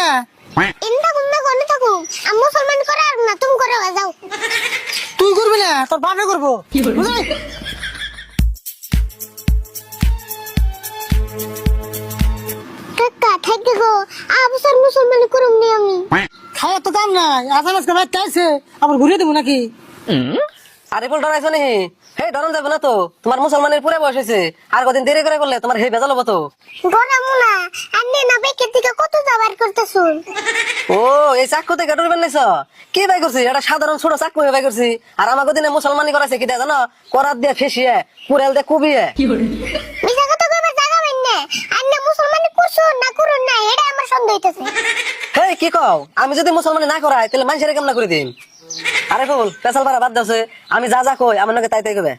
না ইন্দা গুন্না কোনে থাকু আমি মুসলমান করে আর না তুমি করে যাও তুই করবি না তোর বাপে করবো বুঝলি কাকা থাকি গো আবসার মুসলমান করুম নি আমি খাওয়া তো কাম নাই আসান আজকে ভাই চাইছে আবার ঘুরিয়ে দেবো নাকি আরে বল ডরাইছো নি হে ডরন যাবে না তো তোমার মুসলমানের পুরে বয়স হয়েছে আর কদিন দেরি করে করলে তোমার হে বেজাল হবো তো ডরা মুনা আন্নে না বেকের দিকে কত যাবার করতেছুন ও এই চাকু থেকে ডরবেন নাইছ কি বাই করছি এটা সাধারণ ছোট চাকু বাই করছি আর আমাকে দিনে মুসলমানি করাছে কি জানো করাত দিয়ে ফেসিয়ে পুরেল দিয়ে কুবিয়ে মিছা কথা কইবার জায়গা পাইন না আন্নে মুসলমান করছুন না করুন না এটা আমার সন্দেহ হইতাছে হে কি কও আমি যদি মুসলমানি না করাই তাহলে মানুষের কেমন করে দিন আরে ফুল পেশাল পারা বাদ দাও আমি যা যা কই আমার নাকি তাই তাই কবে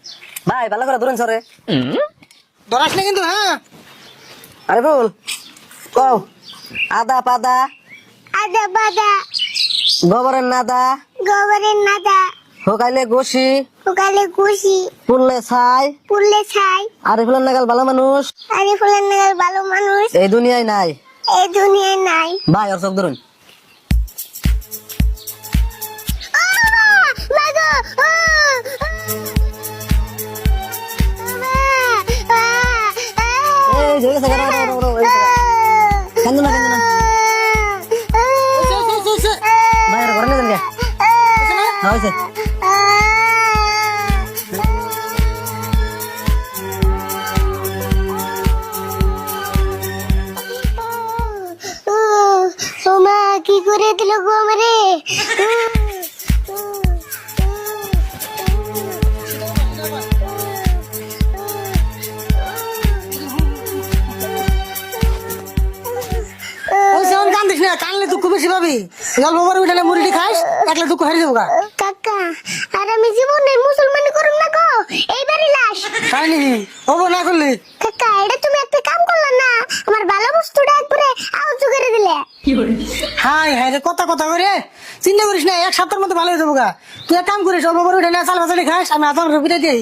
ভাই ভালো করে দূরেন সরে ধরাস না কিন্তু হ্যাঁ আরে ফুল কও আদা পাদা আদা বাদা গোবরের নাদা গোবরের নাদা হোকাইলে গোসি উকালে খুশি পুললে ছাই পুরলে ছাই আরে ফুলের নাগাল ভালো মানুষ আরে ফুলের নাগাল ভালো মানুষ এই দুনিয়ায় নাই এই দুনিয়ায় নাই ভাই ওর চোখ ধরুন মাগো এই যে গেছে কান্দো না কান্দো না ভাই আর ঘরে নিয়ে যান কে হয়েছে ওমা কি করে দিল গো আমারে কান্দিস না কানলে দুঃখ বেশি পাবি গল্প করে উঠালে মুড়িটি খাস একলে দুঃখ হারিয়ে যাবো গা কাকা আর আমি জীবনে মুসলমানি করুম না গো এইবারই লাশ তাই নাকি হবো না করলি কাকা এটা তুমি একটা কাম করলে না আমার ভালো বস্তুটা একবারে আউট করে দিলে হাই হাই রে কথা কথা করে চিন্তা করিস না এক সপ্তাহের মধ্যে ভালো হয়ে যাবো গা তুই এক কাম করিস অল্প করে উঠে না চাল ভাজালি খাস আমি আধার রুপিটা দিই